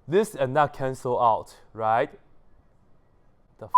this and that cancel out, right? The f.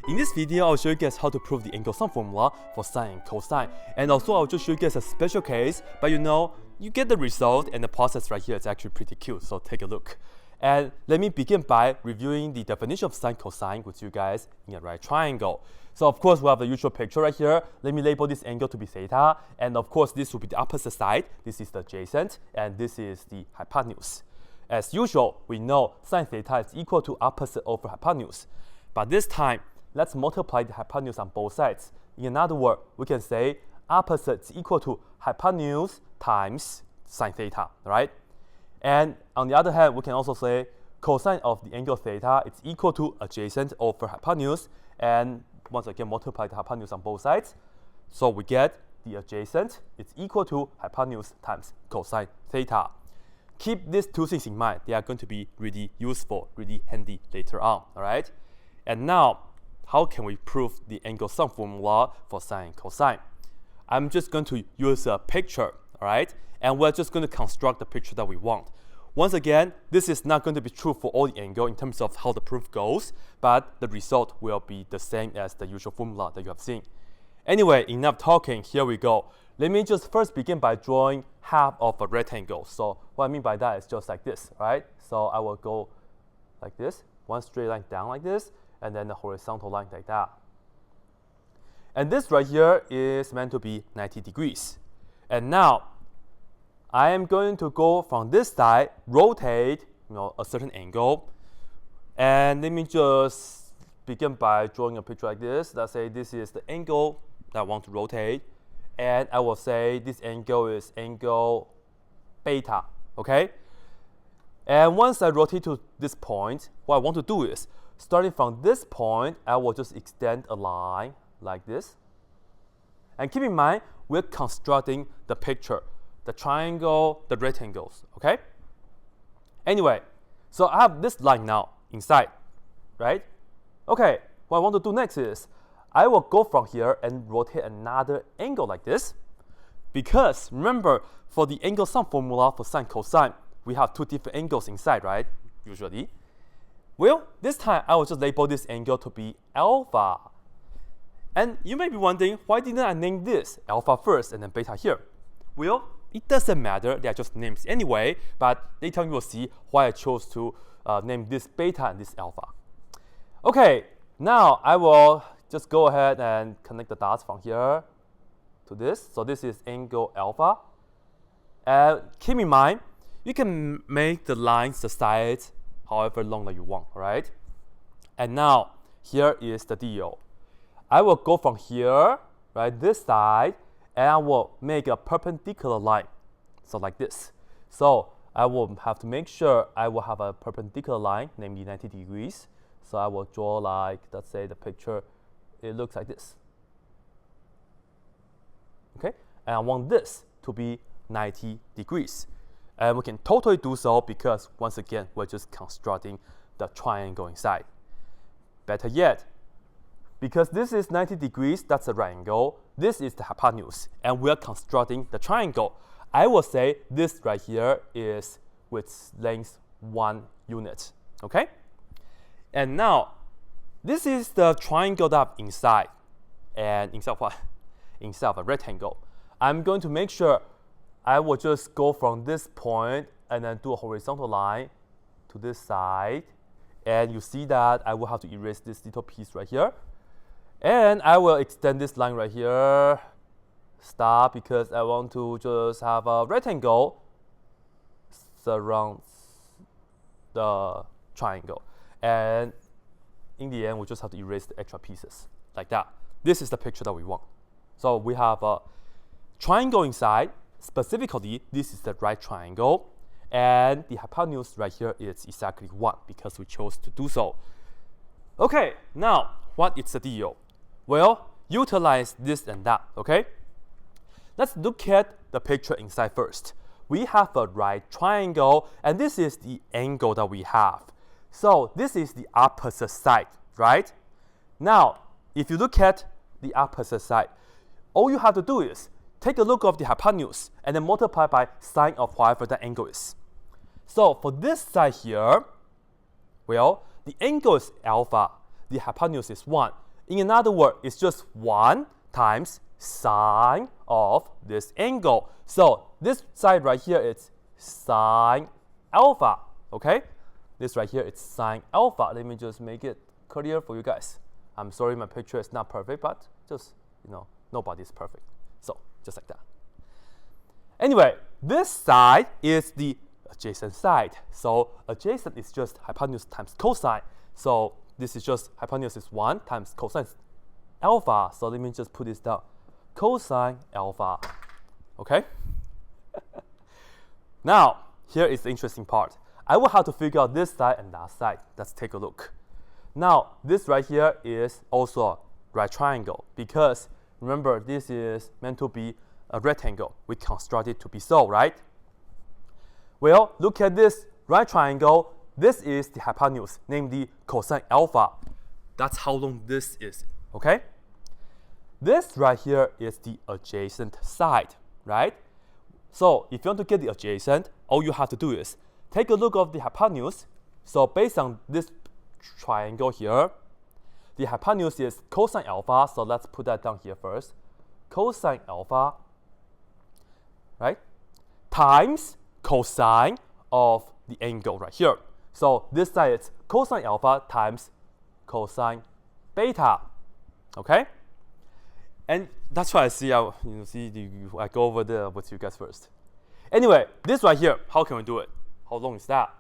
In this video, I'll show you guys how to prove the angle sum formula for sine and cosine. And also, I'll just show you guys a special case, but you get the result, and the process right here is actually pretty cute, so take a look. And let me begin by reviewing the definition of sine cosine with you guys in a right triangle. So of course, we have the usual picture right here. Let me label this angle to be theta, and of course, this will be the opposite side. This is the adjacent, and this is the hypotenuse. As usual, we know sine theta is equal to opposite over hypotenuse. But this time, let's multiply the hypotenuse on both sides. In other words, we can say opposite is equal to hypotenuse times sine theta, right? And on the other hand, we can also say cosine of the angle theta is equal to adjacent over hypotenuse, and once again multiply the hypotenuse on both sides. So we get the adjacent is equal to hypotenuse times cosine theta. Keep these two things in mind. They are going to be really useful, really handy later on, all right? And now, how can we prove the angle sum formula for sine and cosine? I'm just going to use a picture, all right? And we're just going to construct the picture that we want. Once again, this is not going to be true for all the angle in terms of how the proof goes, but the result will be the same as the usual formula that you have seen. Anyway, enough talking, here we go. Let me just first begin by drawing half of a rectangle. So what I mean by that is just like this, right? So I will go like this, one straight line down like this, and then the horizontal line like that. And this right here is meant to be 90 degrees. And now, I am going to go from this side, rotate a certain angle. And let me just begin by drawing a picture like this. Let's say this is the angle that I want to rotate. And I will say this angle is angle beta, okay? And once I rotate to this point, what I want to do is, starting from this point, I will just extend a line like this. And keep in mind, we're constructing the picture, the triangle, the rectangles, okay? Anyway, so I have this line now inside, right? Okay, what I want to do next is, I will go from here and rotate another angle like this. Because remember, for the angle sum formula for sine cosine, we have two different angles inside, right? Usually. Well, this time I will just label this angle to be alpha. And you may be wondering, why didn't I name this alpha first and then beta here? Well, it doesn't matter, they are just names anyway, but later on you will see why I chose to name this beta and this alpha. Okay, now I will just go ahead and connect the dots from here to this. So this is angle alpha. And keep in mind, you can make the lines, the sides, however long that you want, right? And now, here is the deal. I will go from here, right, this side, and I will make a perpendicular line. So like this. So I will have to make sure I will have a perpendicular line, namely 90 degrees. So I will draw like, let's say the picture, it looks like this. Okay, and I want this to be 90 degrees. And we can totally do so because, once again, we're just constructing the triangle inside. Better yet, because this is 90 degrees, that's a right angle, this is the hypotenuse, and we're constructing the triangle. I will say this right here is with length 1 unit, okay? And now, this is the triangle that I have inside. And inside what? Inside of a rectangle. I'm going to make sure I will just go from this point and then do a horizontal line to this side. And you see that I will have to erase this little piece right here. And I will extend this line right here. Stop, because I want to just have a rectangle surrounds the triangle. And in the end, we just have to erase the extra pieces like that. This is the picture that we want. So we have a triangle inside. Specifically, this is the right triangle. And the hypotenuse right here is exactly 1 because we chose to do so. Okay, now what is the deal? Well, utilize this and that, okay? Let's look at the picture inside first. We have a right triangle, and this is the angle that we have. So this is the opposite side, right? Now, if you look at the opposite side, all you have to do is take a look of the hypotenuse and then multiply by sine of whatever that angle is. So for this side here, well, the angle is alpha, the hypotenuse is 1. In other words, it's just 1 times sine of this angle. So this side right here is sine alpha, okay? This right here is sine alpha. Let me just make it clear for you guys. I'm sorry my picture is not perfect, but just, nobody's perfect. So just like that. Anyway, this side is the adjacent side. So adjacent is just hypotenuse times cosine. So this is just hypotenuse is 1 times cosine alpha. So let me just put this down. Cosine alpha. Okay? Now, here is the interesting part. I will have to figure out this side and that side. Let's take a look. Now, this right here is also a right triangle because remember, this is meant to be a rectangle. We construct it to be so, right? Well, look at this right triangle. This is the hypotenuse, namely cosine alpha. That's how long this is, okay? This right here is the adjacent side, right? So if you want to get the adjacent, all you have to do is take a look of the hypotenuse. So based on this triangle here, the hypotenuse is cosine alpha. So let's put that down here first. Cosine alpha, right? Times cosine of the angle right here. So this side is cosine alpha times cosine beta, okay? And that's why I see, I go over there with you guys first. Anyway, this right here, how can we do it? How long is that?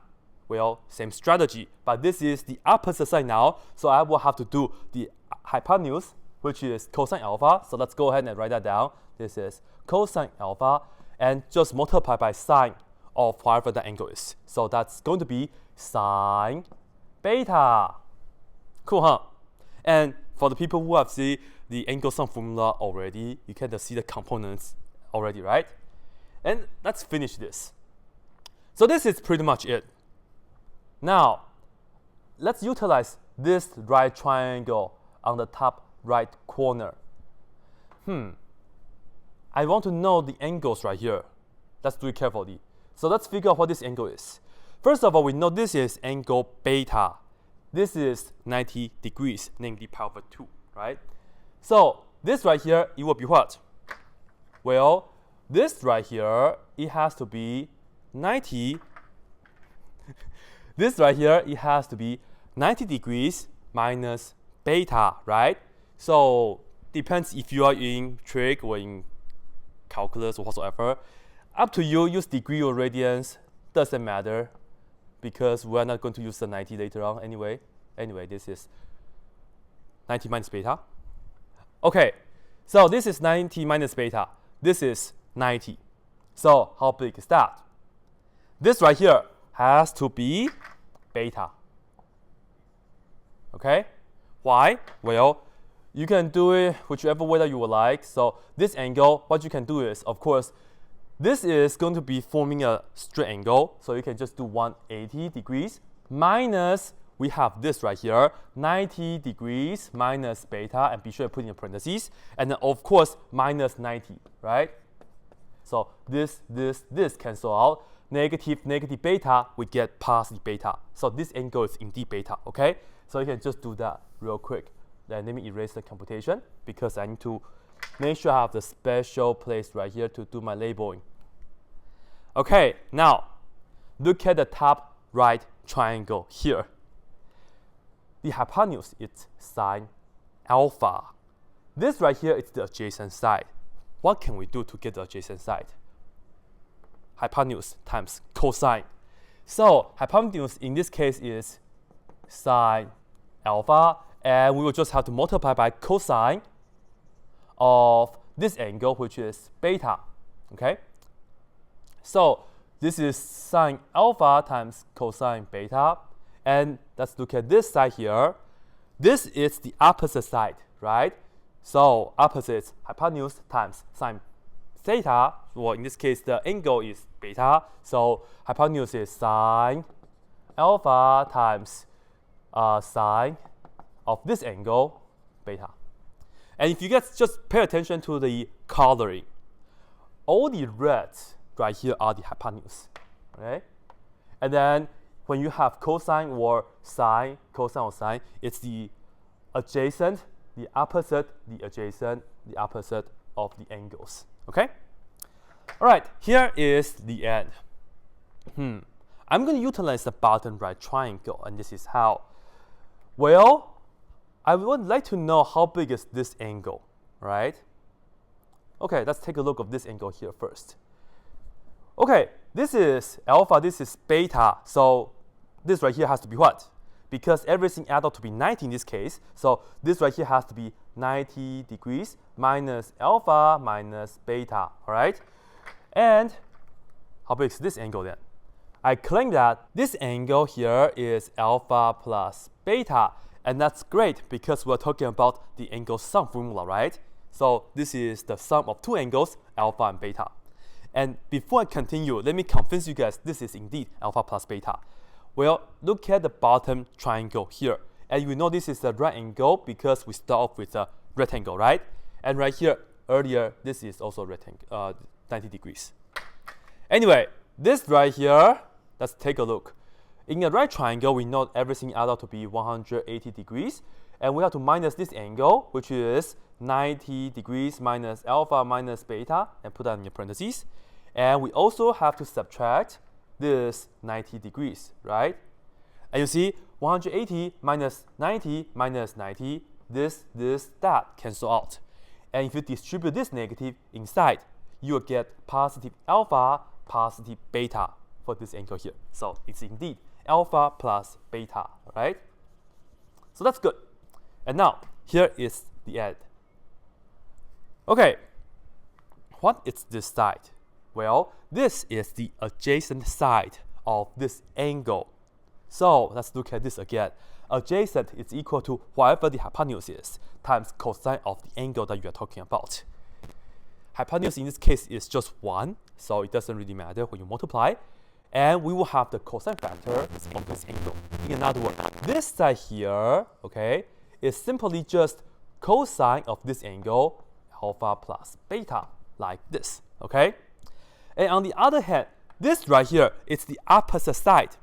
Well, same strategy, but this is the opposite side now. So I will have to do the hypotenuse, which is cosine alpha. So let's go ahead and write that down. This is cosine alpha, and just multiply by sine of whatever the angle is. So that's going to be sine beta. Cool, huh? And for the people who have seen the angle sum formula already, you can just see the components already, right? And let's finish this. So this is pretty much it. Now, let's utilize this right triangle on the top right corner. I want to know the angles right here. Let's do it carefully. So let's figure out what this angle is. First of all, we know this is angle beta. This is 90 degrees, namely pi over 2, right? So this right here, it will be what? Well, this right here, it has to be 90. This right here, it has to be 90 degrees minus beta, right? So depends if you are in trig or in calculus or whatsoever. Up to you, use degree or radians, doesn't matter because we're not going to use the 90 later on anyway. Anyway, this is 90 minus beta. Okay, so this is 90 minus beta. This is 90. So how big is that? This right here has to be beta. Okay? Why? Well, you can do it whichever way that you would like. So this angle, what you can do is, of course, this is going to be forming a straight angle. So you can just do 180 degrees minus, we have this right here, 90 degrees minus beta, and be sure to put in the parentheses. And then, of course, minus 90, right? So this cancel out. Negative beta, we get positive beta. So this angle is indeed beta, okay? So you can just do that real quick. Then let me erase the computation because I need to make sure I have the special place right here to do my labeling. Okay, now look at the top right triangle here. The hypotenuse is sine alpha. This right here is the adjacent side. What can we do to get the adjacent side? Hypotenuse times cosine. So hypotenuse in this case is sine alpha, and we will just have to multiply by cosine of this angle, which is beta. Okay? So this is sine alpha times cosine beta. And let's look at this side here. This is the opposite side, right? So opposite is hypotenuse times sine theta. Well, in this case, the angle is beta. So hypotenuse is sine alpha times sine of this angle, beta. And if you guys just pay attention to the coloring, all the reds right here are the hypotenuse, okay? And then when you have cosine or sine, cosine or sine, it's the adjacent, the opposite, the adjacent, the opposite of the angles, okay? All right, here is the end. I'm going to utilize the bottom right triangle, and this is how. Well, I would like to know how big is this angle, right? Okay, let's take a look at this angle here first. Okay, this is alpha, this is beta, so this right here has to be what? Because everything adds up to be 90 in this case, so this right here has to be 90 degrees minus alpha minus beta, all right? And how big is this angle then? I claim that this angle here is alpha plus beta, and that's great because we're talking about the angle sum formula, right? So this is the sum of two angles, alpha and beta. And before I continue, let me convince you guys this is indeed alpha plus beta. Well, look at the bottom triangle here. And you know this is the right angle because we start off with a rectangle, right? And right here, earlier, this is also rectangle, 90 degrees. Anyway, this right here, let's take a look. In a right triangle, we know everything adds up to be 180 degrees. And we have to minus this angle, which is 90 degrees minus alpha minus beta, and put that in your parentheses. And we also have to subtract this 90 degrees, right? And you see 180 minus 90 minus 90, that cancel out. And if you distribute this negative inside, you will get positive alpha, positive beta for this angle here. So it's indeed alpha plus beta, right? So that's good. And now, here is the end. Okay, what is this side? Well, this is the adjacent side of this angle. So let's look at this again. Adjacent is equal to whatever the hypotenuse is times cosine of the angle that you are talking about. Hypotenuse in this case is just 1, so it doesn't really matter when you multiply. And we will have the cosine factor of this angle. In other words, this side here, okay, is simply just cosine of this angle, alpha plus beta, like this, okay? And on the other hand, this right here is the opposite side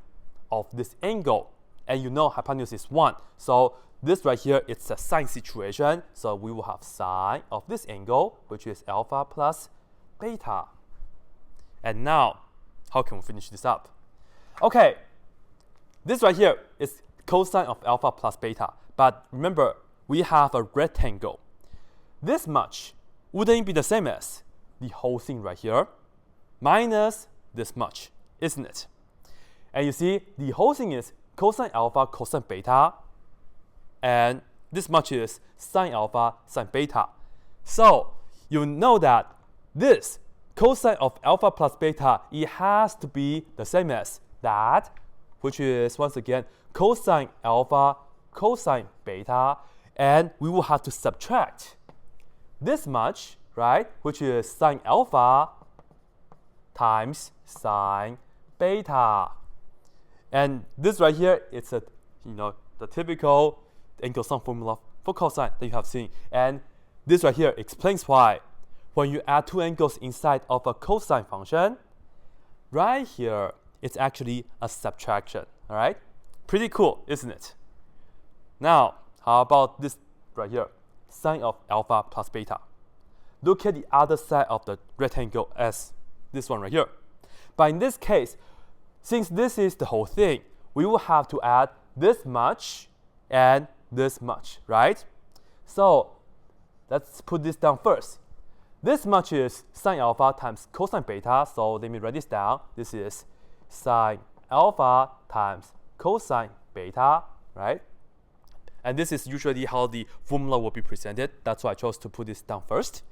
of this angle. And you know hypotenuse is 1. So this right here, it's a sine situation. So we will have sine of this angle, which is alpha plus beta. And now, how can we finish this up? Okay, this right here is cosine of alpha plus beta. But remember, we have a rectangle. This much wouldn't it be the same as the whole thing right here minus this much, isn't it? And you see, the whole thing is cosine alpha, cosine beta, and this much is sine alpha, sine beta. So you know that this cosine of alpha plus beta, it has to be the same as that, which is once again cosine alpha, cosine beta, and we will have to subtract this much, right, which is sine alpha times sine beta. And this right here, it's a, the typical angle sum formula for cosine that you have seen. And this right here explains why when you add two angles inside of a cosine function, right here, it's actually a subtraction, all right? Pretty cool, isn't it? Now, how about this right here, sine of alpha plus beta? Look at the other side of the rectangle as this one right here. But in this case, since this is the whole thing, we will have to add this much and this much, right? So let's put this down first. This much is sine alpha times cosine beta, so let me write this down. This is sine alpha times cosine beta, right? And this is usually how the formula will be presented. That's why I chose to put this down first.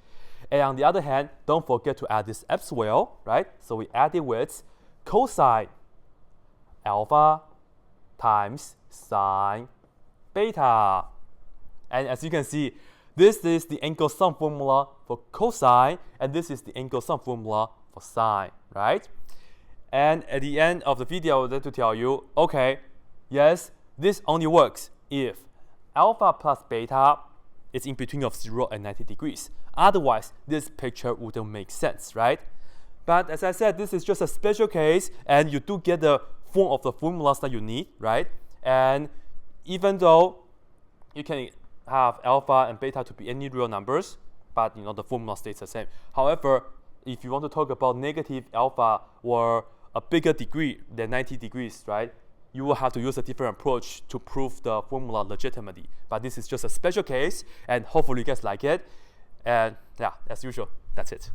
And on the other hand, don't forget to add this as well, right? So we add it with cosine alpha times sine beta. And as you can see, this is the angle sum formula for cosine, and this is the angle sum formula for sine, right? And at the end of the video, I would like to tell you, okay, yes, this only works if alpha plus beta it's in between of 0 and 90 degrees. Otherwise, this picture wouldn't make sense, right? But as I said, this is just a special case, and you do get the form of the formulas that you need, right? And even though you can have alpha and beta to be any real numbers, but the formula stays the same. However, if you want to talk about negative alpha or a bigger degree than 90 degrees, right, you will have to use a different approach to prove the formula legitimately. But this is just a special case, and hopefully you guys like it. And yeah, as usual, that's it.